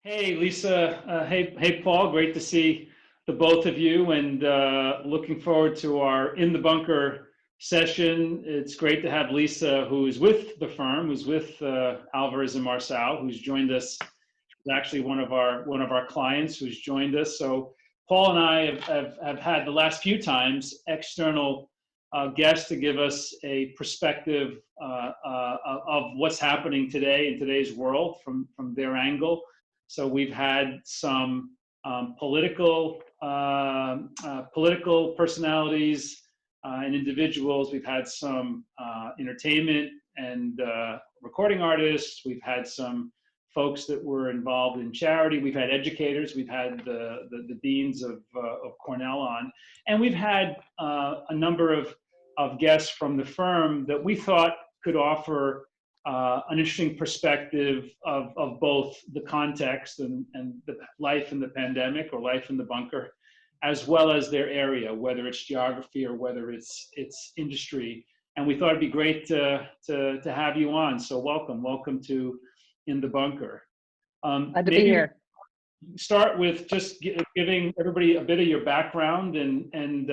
Hey, Lisa. Hey, Paul. Great to see the both of you, and looking forward to our In the Bunker session. It's great to have Lisa, who is with the firm, who's with Alvarez and Marsal, who's joined us. Is actually one of our clients who's joined us. So Paul and I have had the last few times external guests to give us a perspective of what's happening today in today's world from their angle. So we've had some political personalities and individuals. We've had some entertainment and recording artists. We've had some folks that were involved in charity. We've had educators. We've had the deans of Cornell on, and we've had a number of guests from the firm that we thought could offer an interesting perspective of both the context and the life in the pandemic or life in the bunker, as well as their area, whether it's geography or whether it's industry. And we thought it'd be great to have you on. So welcome to In the Bunker. Glad to be here. Start with just giving everybody a bit of your background and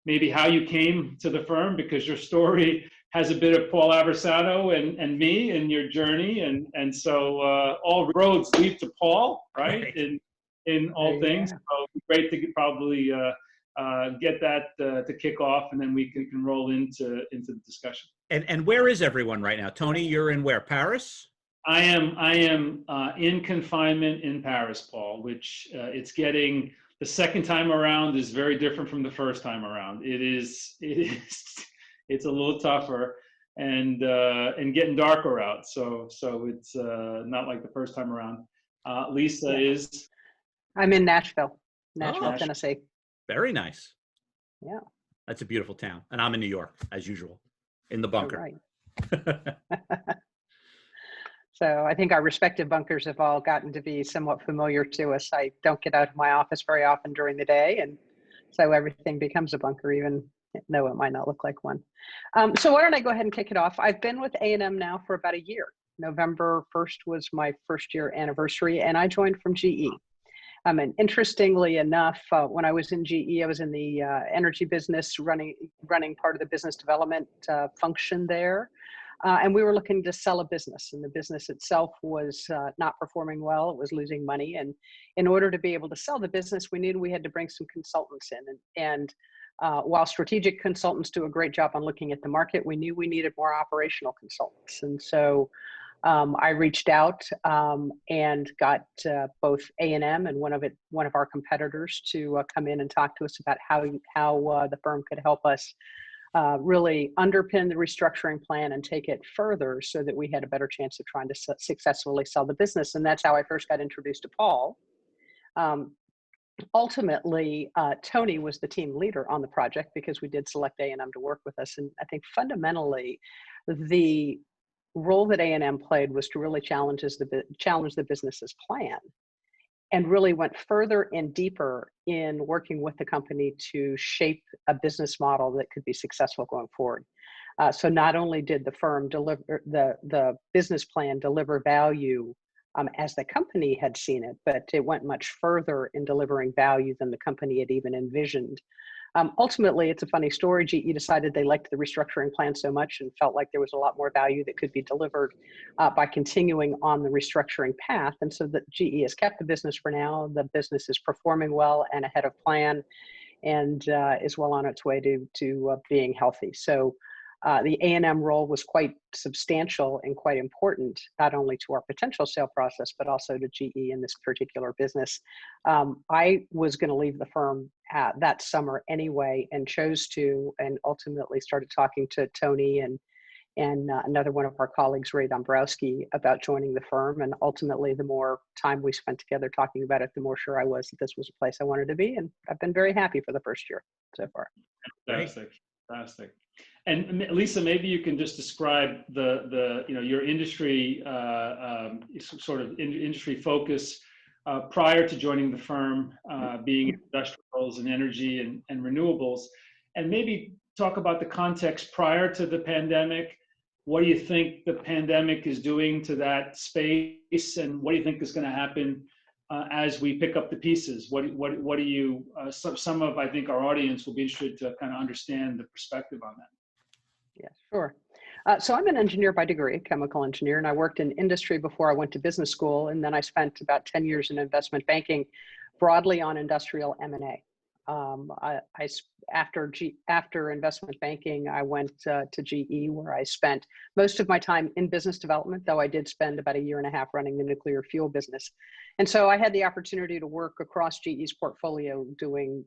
maybe how you came to the firm, because your story has a bit of Paul Aversano and me in your journey, and so all roads lead to Paul, right? In all things. So it'd be great to probably get that to kick off, and then we can roll into the discussion. And where is everyone right now? Tony, you're in where? Paris? I am in confinement in Paris, Paul, which it's getting, the second time around is very different from the first time around. It's a little tougher and getting darker out. So it's not like the first time around. Lisa is? I'm in Nashville, Tennessee. Very nice. Yeah. That's a beautiful town. And I'm in New York, as usual, in the bunker. Right. So I think our respective bunkers have all gotten to be somewhat familiar to us. I don't get out of my office very often during the day, and so everything becomes a bunker, even though it might not look like one. So why don't I go ahead and kick it off? I've been with A&M now for about a year. November 1st was my first year anniversary, and I joined from GE. And interestingly enough, when I was in GE, I was in the energy business, running part of the business development function there. And we were looking to sell a business, and the business itself was not performing well. It was losing money. And in order to be able to sell the business, we knew we had to bring some consultants in. And while strategic consultants do a great job on looking at the market, we knew we needed more operational consultants. And so I reached out and got both A&M and one of our competitors to come in and talk to us about how the firm could help us really underpin the restructuring plan and take it further so that we had a better chance of trying to successfully sell the business. And that's how I first got introduced to Paul. Ultimately, Tony was the team leader on the project because we did select A&M to work with us. And I think fundamentally, the role that A&M played was to really challenge the business's plan, and really went further and deeper in working with the company to shape a business model that could be successful going forward. So not only did the firm deliver the business plan deliver value as the company had seen it, but it went much further in delivering value than the company had even envisioned. Ultimately, it's a funny story. GE decided they liked the restructuring plan so much and felt like there was a lot more value that could be delivered by continuing on the restructuring path. And so that GE has kept the business for now. The business is performing well and ahead of plan, and is well on its way to being healthy. So the A&M role was quite substantial and quite important, not only to our potential sale process, but also to GE in this particular business. I was going to leave the firm that summer anyway, and chose to, and ultimately started talking to Tony and another one of our colleagues, Ray Dombrowski, about joining the firm. And ultimately, the more time we spent together talking about it, the more sure I was that this was a place I wanted to be. And I've been very happy for the first year so far. Fantastic. And Lisa, maybe you can just describe your industry sort of industry focus prior to joining the firm, being industrials and energy and renewables, and maybe talk about the context prior to the pandemic what do you think the pandemic is doing to that space, and what do you think is going to happen as we pick up the pieces? What do you? Some of, I think, our audience will be interested to kind of understand the perspective on that. Yeah, sure. So I'm an engineer by degree, a chemical engineer, and I worked in industry before I went to business school, and then I spent about 10 years in investment banking, broadly on industrial M&A. After investment banking, I went to GE, where I spent most of my time in business development, though I did spend about a year and a half running the nuclear fuel business. And so I had the opportunity to work across GE's portfolio, doing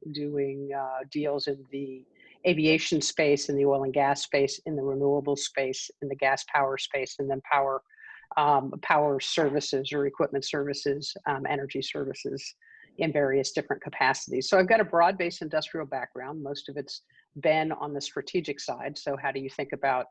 deals in the aviation space, in the oil and gas space, in the renewable space, in the gas power space, and then power services or equipment services, energy services in various different capacities. So I've got a broad-based industrial background. Most of it's been on the strategic side. So how do you think about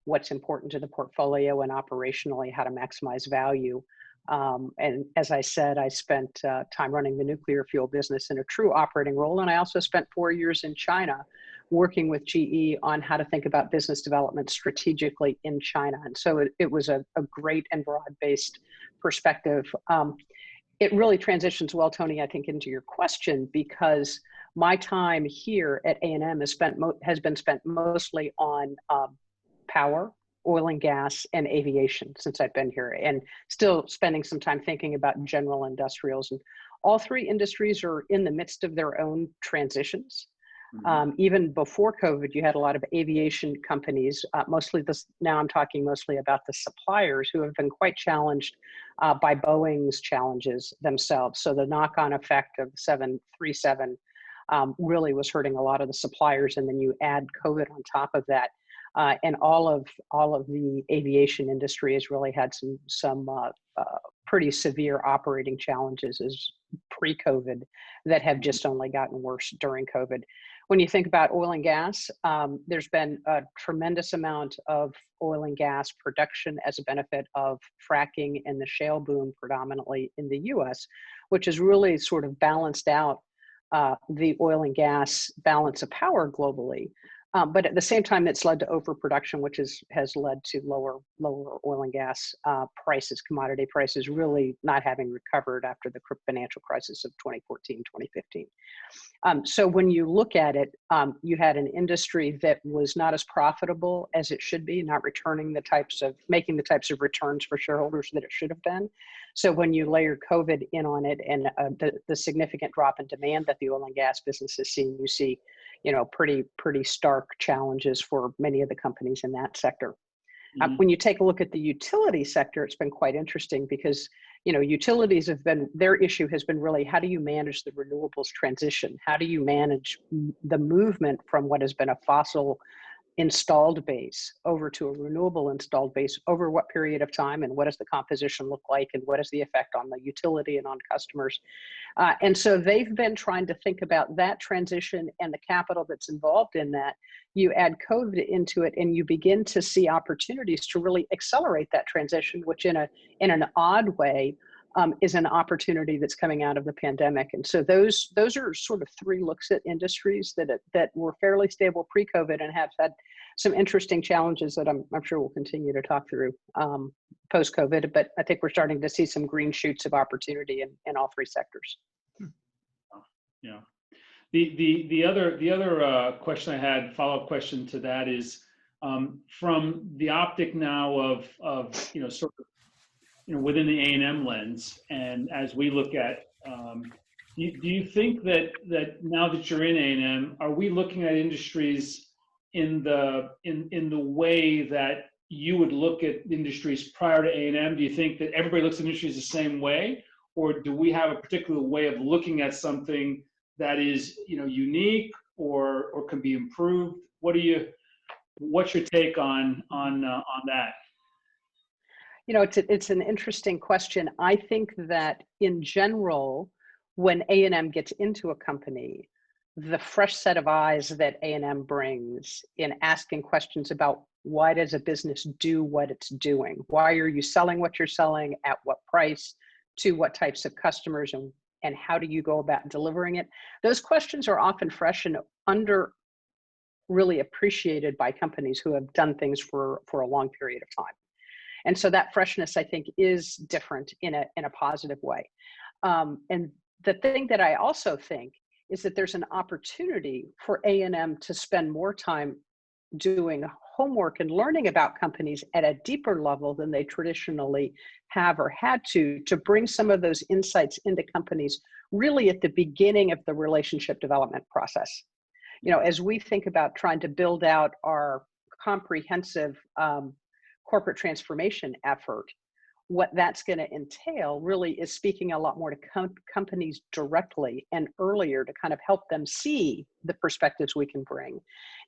what's important to the portfolio and operationally how to maximize value? And as I said, I spent time running the nuclear fuel business in a true operating role. And I also spent 4 years in China working with GE on how to think about business development strategically in China. And so it was a great and broad-based perspective. It really transitions well, Tony, I think, into your question, because my time here at A&M has been spent mostly on power, oil and gas, and aviation since I've been here, and still spending some time thinking about general industrials. And all three industries are in the midst of their own transitions. Even before COVID, you had a lot of aviation companies, now I'm talking mostly about the suppliers, who have been quite challenged by Boeing's challenges themselves. So the knock-on effect of 737 really was hurting a lot of the suppliers. And then you add COVID on top of that. And all of the aviation industry has really had some pretty severe operating challenges as pre-COVID that have just only gotten worse during COVID. When you think about oil and gas, there's been a tremendous amount of oil and gas production as a benefit of fracking and the shale boom predominantly in the US, which has really sort of balanced out the oil and gas balance of power globally. But at the same time, it's led to overproduction, which has led to lower oil and gas prices, commodity prices really not having recovered after the financial crisis of 2014, 2015. So when you look at it, you had an industry that was not as profitable as it should be, not making the types of returns for shareholders that it should have been. So when you layer COVID in on it and the significant drop in demand that the oil and gas business has seen, you see, pretty stark challenges for many of the companies in that sector. When you take a look at the utility sector, it's been quite interesting because, utilities their issue has been really, how do you manage the renewables transition? How do you manage the movement from what has been a fossil installed base over to a renewable installed base over what period of time, and what does the composition look like, and what is the effect on the utility and on customers? And so they've been trying to think about that transition and the capital that's involved in that. You add COVID into it and you begin to see opportunities to really accelerate that transition, which in an odd way is an opportunity that's coming out of the pandemic. And so those are sort of three looks at industries that were fairly stable pre-COVID and have had some interesting challenges that I'm sure we'll continue to talk through post-COVID. But I think we're starting to see some green shoots of opportunity in all three sectors. Yeah. The other question I had, follow-up question to that is, from the optic now of sort of within the A&M lens, and as we look at, do you think that now that you're in A&M, are we looking at industries in the way that you would look at industries prior to A&M? Do you think that everybody looks at industries the same way, or do we have a particular way of looking at something that is unique or can be improved? What's your take on that? It's an interesting question. I think that in general, when A&M gets into a company, the fresh set of eyes that A&M brings in asking questions about why does a business do what it's doing? Why are you selling what you're selling? At what price? To what types of customers? And how do you go about delivering it? Those questions are often fresh and really appreciated by companies who have done things for a long period of time. And so that freshness, I think, is different in a positive way. And the thing that I also think is that there's an opportunity for A&M to spend more time doing homework and learning about companies at a deeper level than they traditionally have or had to bring some of those insights into companies really at the beginning of the relationship development process. You know, as we think about trying to build out our comprehensive corporate transformation effort, what that's going to entail really is speaking a lot more to companies directly and earlier to kind of help them see the perspectives we can bring.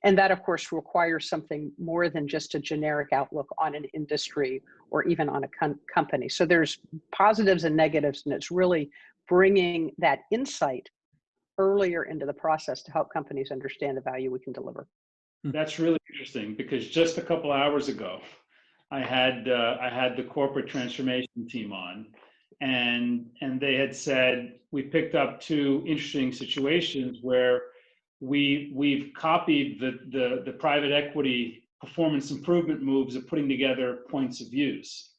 And that, of course, requires something more than just a generic outlook on an industry or even on a company. So there's positives and negatives, and it's really bringing that insight earlier into the process to help companies understand the value we can deliver. That's really interesting, because just a couple hours ago, I had the corporate transformation team on, and they had said we picked up two interesting situations where we've copied the private equity performance improvement moves of putting together points of views,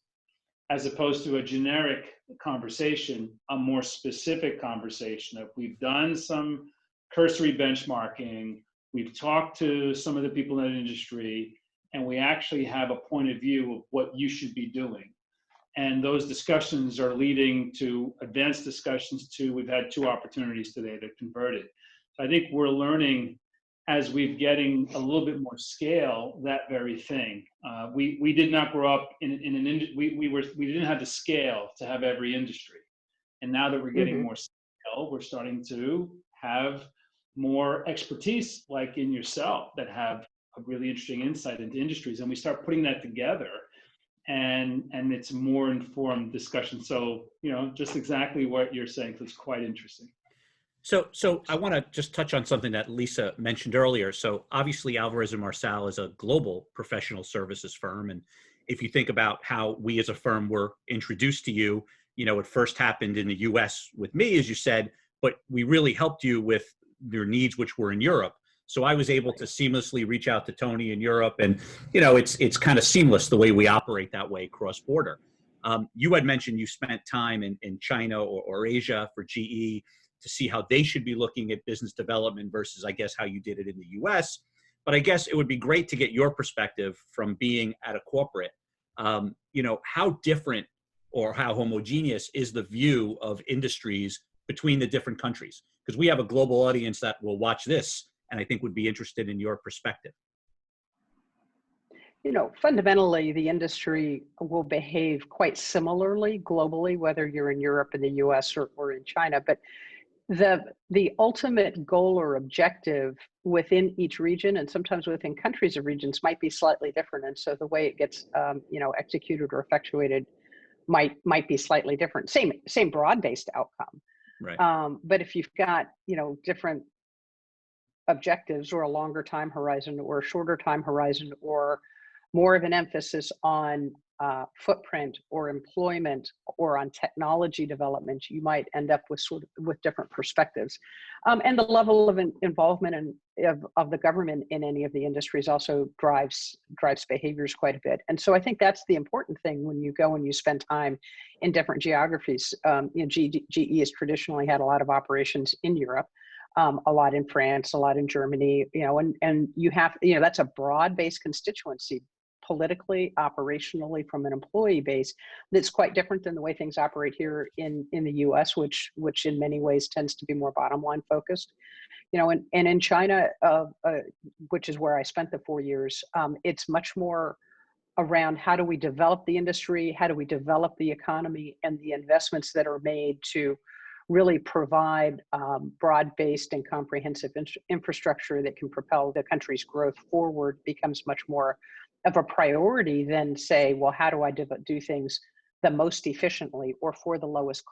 as opposed to a generic conversation, a more specific conversation. If we've done some cursory benchmarking, we've talked to some of the people in that industry, and we actually have a point of view of what you should be doing. And those discussions are leading to advanced discussions too. We've had two opportunities today that converted. So I think we're learning as we're getting a little bit more scale, that very thing. We did not grow up in an industry, we didn't have the scale to have every industry. And now that we're getting more scale, we're starting to have more expertise, like in yourself, that have a really interesting insight into industries, and we start putting that together, and it's more informed discussion. So, you know, just exactly what you're saying, so it's quite interesting. So I want to just touch on something that Lisa mentioned earlier. So obviously Alvarez and Marsal is a global professional services firm, and if you think about how we as a firm were introduced to you, you know, it first happened in the US with me, as you said, but we really helped you with your needs, which were in Europe. So I was able to seamlessly reach out to Tony in Europe, and you know, it's kind of seamless the way we operate that way cross border. You had mentioned you spent time in China or Asia for GE to see how they should be looking at business development versus, I guess, how you did it in the US. But I guess it would be great to get your perspective from being at a corporate. You know, how different or how homogeneous is the view of industries between the different countries? Because we have a global audience that will watch this, and I think would be interested in your perspective. You know, fundamentally, the industry will behave quite similarly globally, whether you're in Europe, in the US, or in China. But the ultimate goal or objective within each region, and sometimes within countries or regions, might be slightly different. And so the way it gets, you know, executed or effectuated might be slightly different. Same broad-based outcome. Right. But if you've got, you know, different objectives, or a longer time horizon or a shorter time horizon, or more of an emphasis on footprint or employment or on technology development, you might end up with different perspectives. And the level of involvement of the government in any of the industries also drives behaviors quite a bit. And so I think that's the important thing when you go and you spend time in different geographies. You know, GE has traditionally had a lot of operations in Europe, a lot in France, a lot in Germany, you know, and you have, you know, that's a broad-based constituency, politically, operationally, from an employee base, that's quite different than the way things operate here in the US, which in many ways tends to be more bottom line focused. You know, and in China, which is where I spent the 4 years, it's much more around how do we develop the industry, how do we develop the economy, and the investments that are made to really provide broad-based and comprehensive infrastructure that can propel the country's growth forward becomes much more of a priority than, say, well, how do I do things the most efficiently or for the lowest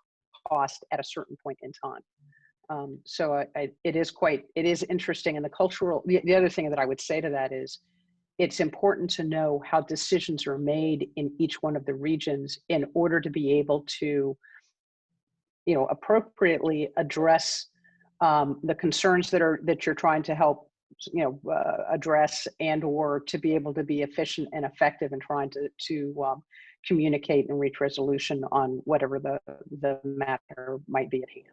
cost at a certain point in time. So it is interesting. And the other thing that I would say to that is, it's important to know how decisions are made in each one of the regions in order to be able to, you know, appropriately address the concerns that you're trying to help address and or to be able to be efficient and effective in trying to communicate and reach resolution on whatever the matter might be at hand.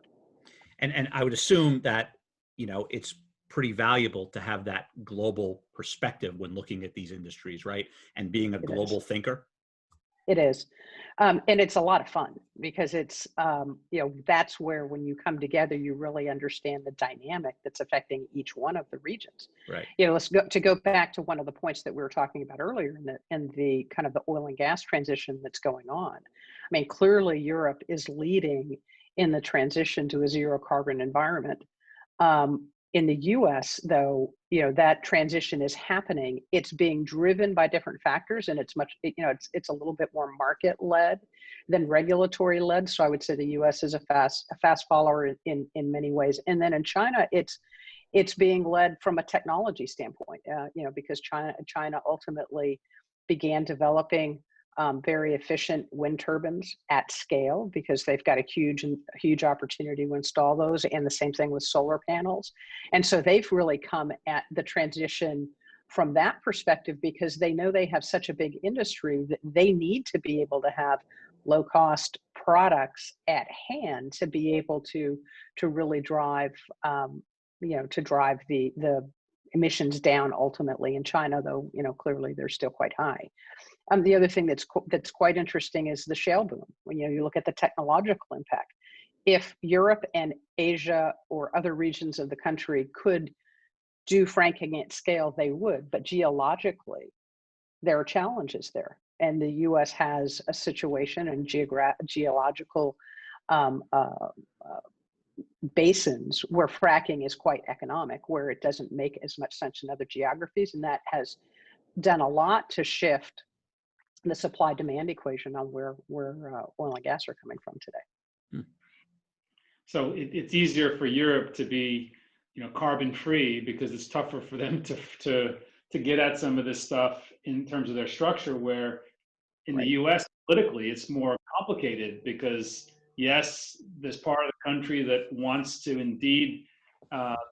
And I would assume that, it's pretty valuable to have that global perspective when looking at these industries, right? And being a global thinker. It is. And it's a lot of fun because it's, that's where when you come together, you really understand the dynamic that's affecting each one of the regions. Right. Let's go back to one of the points that we were talking about earlier in the kind of the oil and gas transition that's going on. I mean, clearly Europe is leading in the transition to a zero carbon environment. In the US, though, that transition is happening. It's being driven by different factors, and it's it's a little bit more market led than regulatory led. So I would say the US is a fast follower in many ways. And then in China, it's being led from a technology standpoint, because China ultimately began developing very efficient wind turbines at scale because they've got a huge opportunity to install those, and the same thing with solar panels. And so they've really come at the transition from that perspective because they know they have such a big industry that they need to be able to have low cost products at hand to be able to really drive drive the emissions down ultimately. In China, though, clearly they're still quite high. The other thing that's quite interesting is the shale boom. When you look at the technological impact, if Europe and Asia or other regions of the country could do fracking at scale, they would. But geologically, there are challenges there, and the U.S. has a situation and geological basins where fracking is quite economic, where it doesn't make as much sense in other geographies, and that has done a lot to shift the supply-demand equation on where oil and gas are coming from today. So it's easier for Europe to be, carbon-free because it's tougher for them to get at some of this stuff in terms of their structure. Where in the U.S. politically, it's more complicated because yes, there's part of the country that wants to indeed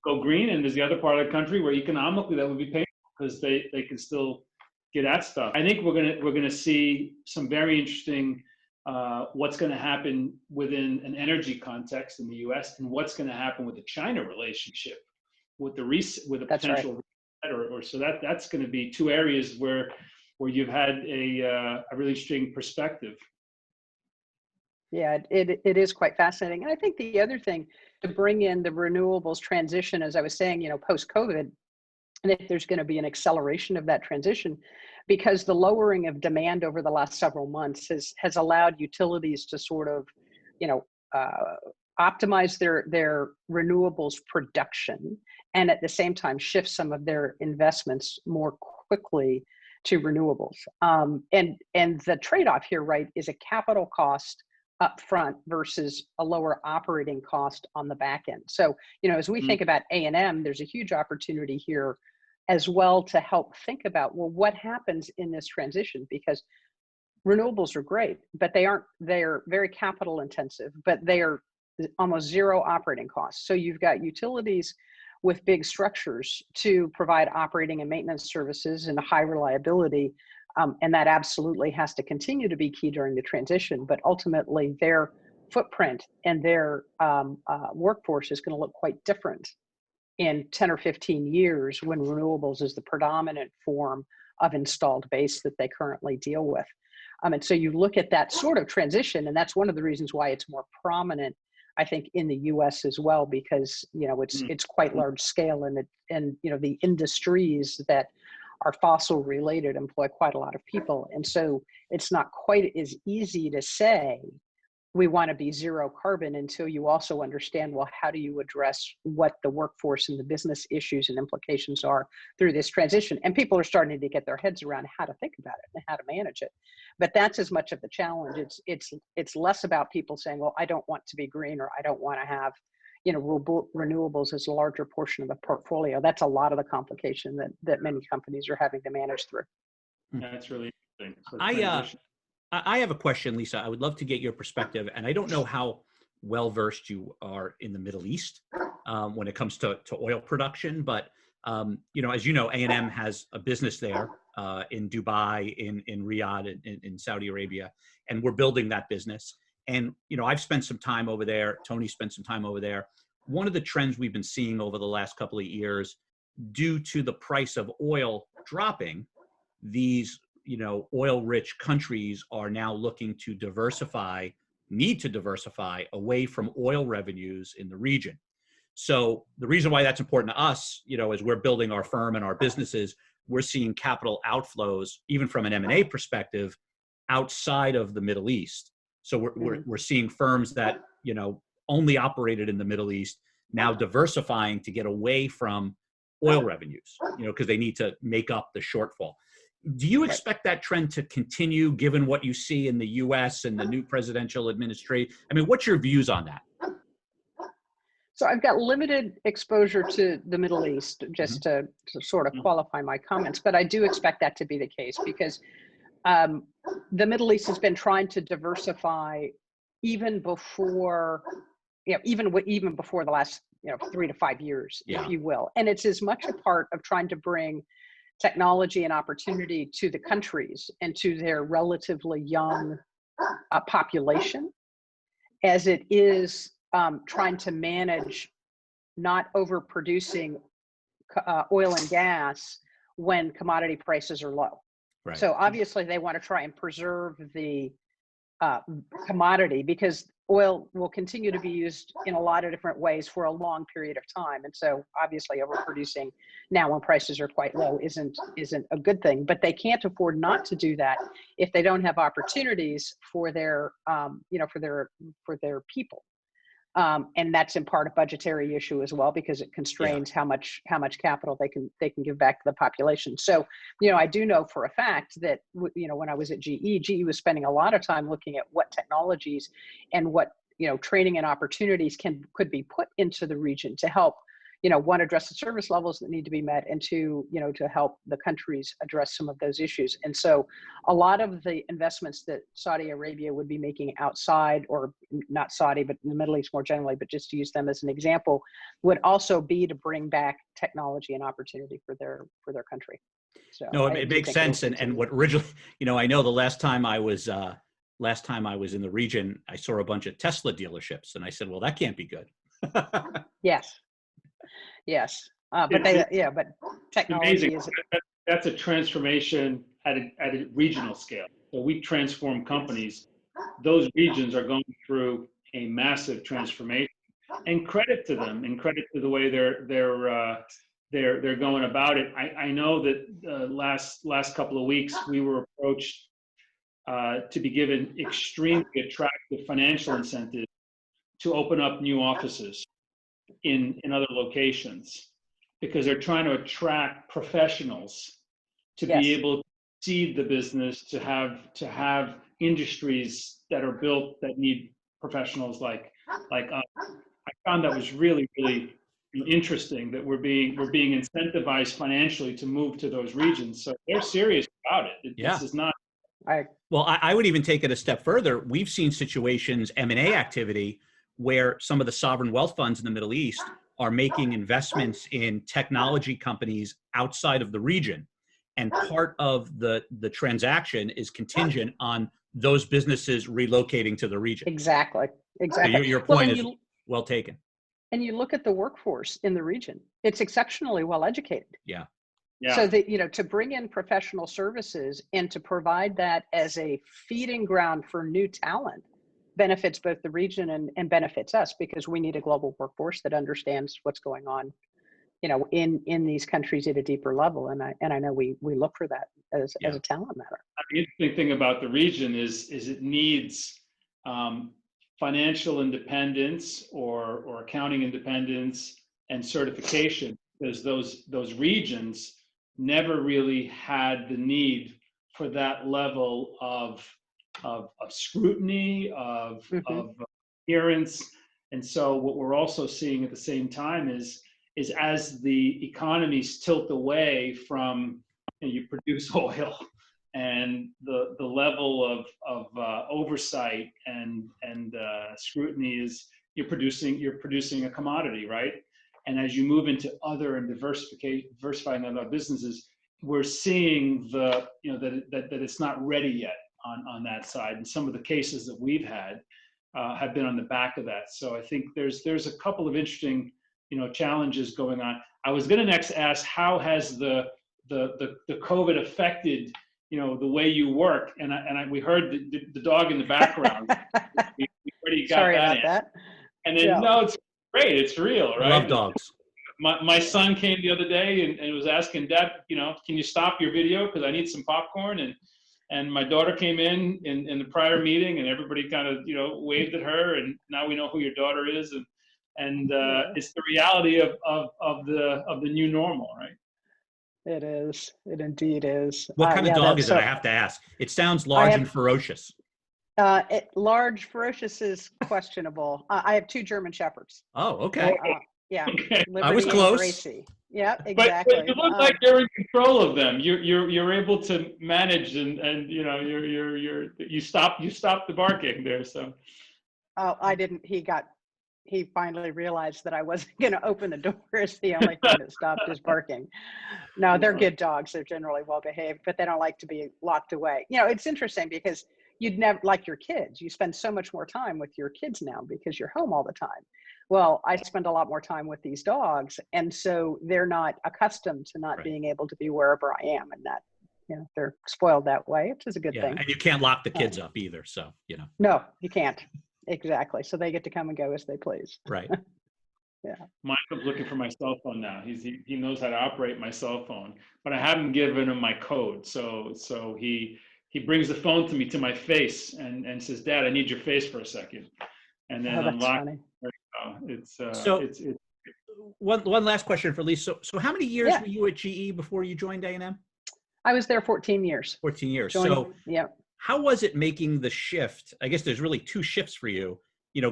go green, and there's the other part of the country where economically that would be painful because they can still get at stuff. I think we're gonna see some very interesting what's going to happen within an energy context in the U.S. and what's going to happen with the China relationship, with the potential reset, so that's going to be two areas where you've had a really interesting perspective. Yeah, it is quite fascinating. And I think the other thing to bring in the renewables transition, as I was saying, post-COVID, and if there's going to be an acceleration of that transition, because the lowering of demand over the last several months has allowed utilities to sort of, optimize their renewables production, and at the same time shift some of their investments more quickly to renewables. And the trade-off here, right, is a capital cost upfront versus a lower operating cost on the back end. So, as we think about A&M, there's a huge opportunity here as well to help think about, well, what happens in this transition? Because renewables are great, but they're very capital intensive, but they are almost zero operating costs. So you've got utilities with big structures to provide operating and maintenance services and high reliability. And that absolutely has to continue to be key during the transition, but ultimately their footprint and their workforce is going to look quite different in 10 or 15 years when renewables is the predominant form of installed base that they currently deal with. And so you look at that sort of transition, and that's one of the reasons why it's more prominent, I think, in the U.S. as well, because it's quite large scale, and the industries that are fossil related employ quite a lot of people, and so it's not quite as easy to say we want to be zero carbon until you also understand, well, how do you address what the workforce and the business issues and implications are through this transition? And people are starting to get their heads around how to think about it and how to manage it. But that's as much of the challenge. It's less about people saying, well, I don't want to be green, or I don't want to have, renewables as a larger portion of the portfolio. That's a lot of the complication that many companies are having to manage through. That's really interesting. So I have a question, Lisa. I would love to get your perspective, and I don't know how well versed you are in the Middle East when it comes to oil production, but As you know, A&M has a business there in Dubai, in Riyadh, in Saudi Arabia, and we're building that business. And, I've spent some time over there. Tony spent some time over there. One of the trends we've been seeing over the last couple of years, due to the price of oil dropping, these, oil-rich countries are now looking to need to diversify away from oil revenues in the region. So the reason why that's important to us, as we're building our firm and our businesses, we're seeing capital outflows, even from an M&A perspective, outside of the Middle East. So we're seeing firms that, only operated in the Middle East now diversifying to get away from oil revenues, because they need to make up the shortfall. Do you expect that trend to continue given what you see in the US and the new presidential administration? I mean, what's your views on that? So I've got limited exposure to the Middle East, just to sort of qualify my comments, but I do expect that to be the case because the Middle East has been trying to diversify even before, even before the last 3 to 5 years, if you will. And it's as much a part of trying to bring technology and opportunity to the countries and to their relatively young population as it is trying to manage not overproducing oil and gas when commodity prices are low. Right. So obviously they want to try and preserve the commodity because oil will continue to be used in a lot of different ways for a long period of time. And so obviously overproducing now when prices are quite low isn't a good thing, but they can't afford not to do that if they don't have opportunities for their, for their people. And that's in part a budgetary issue as well, because it constrains how much capital they can give back to the population. So, I do know for a fact that, when I was at GE was spending a lot of time looking at what technologies and what, training and opportunities could be put into the region to help, one, address the service levels that need to be met, and two, to help the countries address some of those issues. And so a lot of the investments that Saudi Arabia would be making outside, or not Saudi, but in the Middle East more generally, but just to use them as an example, would also be to bring back technology and opportunity for their country. So no, it makes sense. And what originally, I know the last time I was in the region, I saw a bunch of Tesla dealerships, and I said, well, that can't be good. Yes. But technology is. That's a transformation at a regional scale. So we transform companies. Those regions are going through a massive transformation, and credit to them, and credit to the way they're going about it. I know that last couple of weeks we were approached to be given extremely attractive financial incentives to open up new offices in other locations, because they're trying to attract professionals to be able to seed the business, to have industries that are built that need professionals like us. I found that was really, really interesting, that we're being incentivized financially to move to those regions. So they're serious about it. This is not. Well, I would even take it a step further. We've seen situations, M&A activity, where some of the sovereign wealth funds in the Middle East are making investments in technology companies outside of the region. And part of the transaction is contingent on those businesses relocating to the region. Exactly. So your point is well taken. And you look at the workforce in the region, it's exceptionally well educated. Yeah. So that, to bring in professional services and to provide that as a feeding ground for new talent benefits both the region and benefits us, because we need a global workforce that understands what's going on, in these countries at a deeper level. And I know we look for that as a talent matter. The interesting thing about the region is it needs financial independence or accounting independence and certification, because those regions never really had the need for that level of scrutiny, of adherence. And so what we're also seeing at the same time is as the economies tilt away from, you produce oil, and the level of oversight and scrutiny is you're producing a commodity, right? And as you move into other and diversifying other businesses, we're seeing that it's not ready yet on that side. And some of the cases that we've had have been on the back of that. So I think there's a couple of interesting, challenges going on. I was going to next ask, how has the COVID affected, the way you work? And we heard the dog in the background. we already got Sorry that about that. And then, Yeah. no, it's great. It's real, right? Love dogs. My son came the other day and was asking, Dad, can you stop your video because I need some popcorn? And my daughter came in the prior meeting, and everybody kind of waved at her, and now we know who your daughter is, and it's the reality of the new normal, right? It is. It indeed is. What kind of dog is it? So I have to ask. It sounds large and ferocious. Large, ferocious is questionable. I have 2 German Shepherds. Oh, okay. Yeah, Okay. Liberty I was and close. Gracie. Yeah, exactly. But you look like you're in control of them. You're able to manage, and you stop the barking there. So. Oh, I didn't. He finally realized that I wasn't going to open the door. Is the only thing that stopped his barking. No, they're good dogs. They're generally well behaved, but they don't like to be locked away. It's interesting because you'd never, like your kids, you spend so much more time with your kids now because you're home all the time. Well, I spend a lot more time with these dogs, and so they're not accustomed to not being able to be wherever I am, and that, they're spoiled that way, which is a good thing. And you can't lock the kids up either, so No, you can't. Exactly. So they get to come and go as they please. Right. Yeah. Michael's looking for my cell phone now. He knows how to operate my cell phone, but I haven't given him my code. So he brings the phone to my face and says, "Dad, I need your face for a second," and then unlock. It's one last question for Lisa. So how many years were you at GE before you joined A&M? I was there 14 years. 14 years. Yeah. How was it making the shift? I guess there's really 2 shifts for you,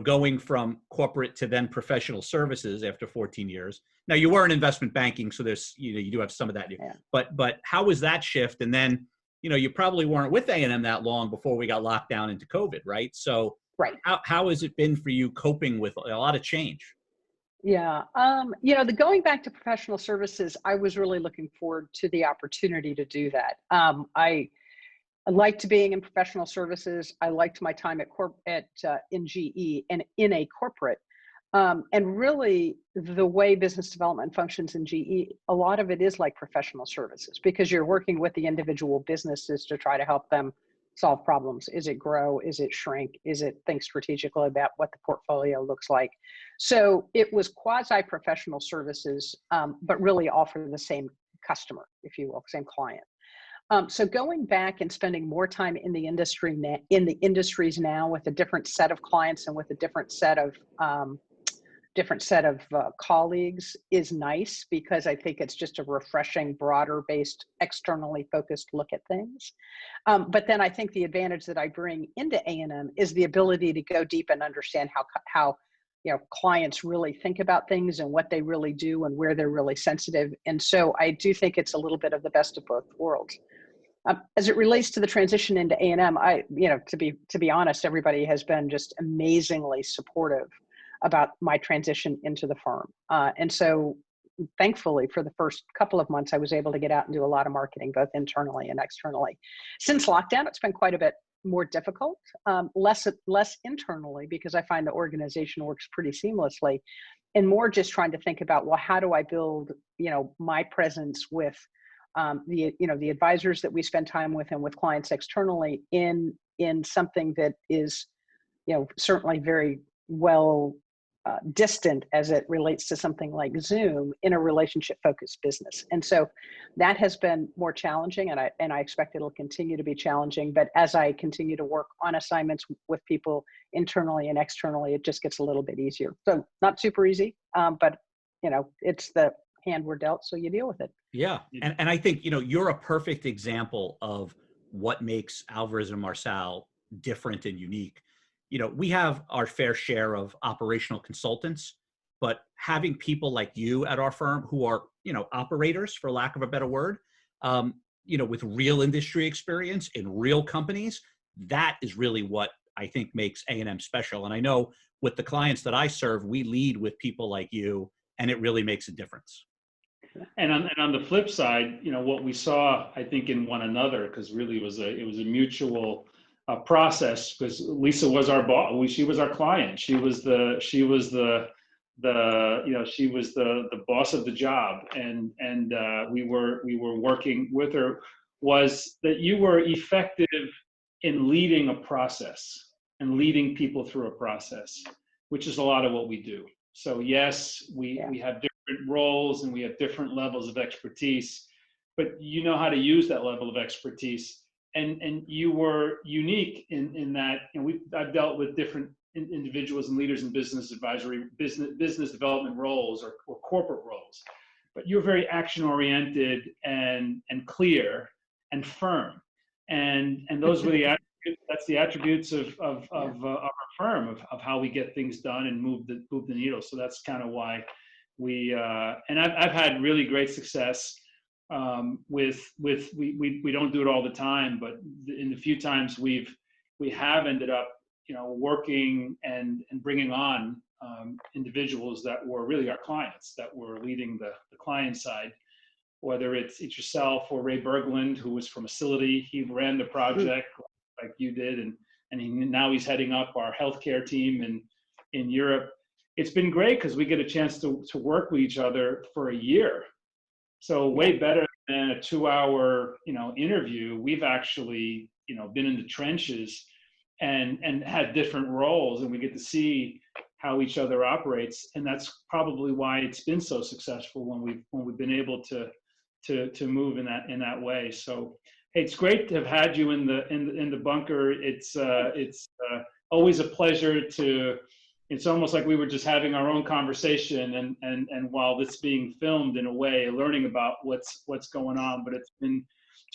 going from corporate to then professional services after 14 years. Now you were in investment banking, so there's, you do have some of that. Yeah. But how was that shift? And then, you probably weren't with A&M that long before we got locked down into COVID, right? So how has it been for you coping with a lot of change? Yeah. The going back to professional services, I was really looking forward to the opportunity to do that. I liked being in professional services. I liked my time in GE and in a corporate. And really, the way business development functions in GE, a lot of it is like professional services because you're working with the individual businesses to try to help them solve problems. Is it grow? Is it shrink? Is it think strategically about what the portfolio looks like? So it was quasi-professional services, but really all for the same customer, if you will, same client. So going back and spending more time in the industries now with a different set of clients and with a different set of colleagues is nice because I think it's just a refreshing, broader based, externally focused look at things. But then I think the advantage that I bring into A&M is the ability to go deep and understand how clients really think about things and what they really do and where they're really sensitive. And so I do think it's a little bit of the best of both worlds. As it relates to the transition into A&M, to be honest, everybody has been just amazingly supportive about my transition into the firm. And so thankfully for the first couple of months, I was able to get out and do a lot of marketing, both internally and externally. Since lockdown, it's been quite a bit more difficult, less internally because I find the organization works pretty seamlessly, and more just trying to think about, well, how do I build, my presence with the advisors that we spend time with and with clients externally in something that is, certainly very well distant as it relates to something like Zoom in a relationship-focused business. And so that has been more challenging, and I expect it'll continue to be challenging. But as I continue to work on assignments with people internally and externally, it just gets a little bit easier. So not super easy, but it's the hand we're dealt, so you deal with it. Yeah, and I think you're a perfect example of what makes Alvarez and Marsal different and unique. We have our fair share of operational consultants, but having people like you at our firm who are, operators, for lack of a better word, with real industry experience in real companies, that is really what I think makes A&M special. And I know with the clients that I serve, we lead with people like you and it really makes a difference. And on the flip side, what we saw, I think, in one another, because really it was a mutual process. Because Lisa was our boss, she was our client, she was the boss of the job, and we were working with her. Was that you were effective in leading a process and leading people through a process, which is a lot of what we do. So yes, we have different roles and we have different levels of expertise, but you know how to use that level of expertise. And you were unique in that, I've dealt with different individuals and leaders in business advisory, business development roles or corporate roles, but you're very action oriented and clear and firm. And those were that's the attributes of our firm, of how we get things done and move the needle. So that's kind of why we and I've had really great success with we don't do it all the time, but in the few times we have ended up working and bringing on individuals that were really our clients, that were leading the client side, whether it's yourself or Ray Berglund, who was from Facility. He ran the project like you did, and now he's heading up our healthcare team in Europe. It's been great because we get a chance to work with each other for a year. So way better than a 2-hour interview. We've actually been in the trenches and had different roles, and we get to see how each other operates, and that's probably why it's been so successful when we've been able to move in that way. So hey, it's great to have had you in the bunker. It's always a pleasure to. It's almost like we were just having our own conversation, and while this being filmed in a way, learning about what's going on. But it's been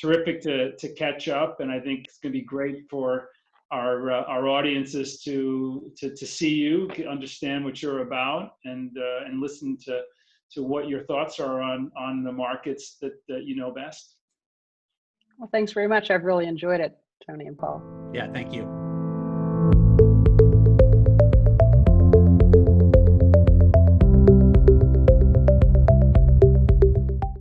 terrific to catch up, and I think it's going to be great for our audiences to see you, understand what you're about, and listen to what your thoughts are on the markets that you know best. Well, thanks very much. I've really enjoyed it, Tony and Paul. Yeah, thank you.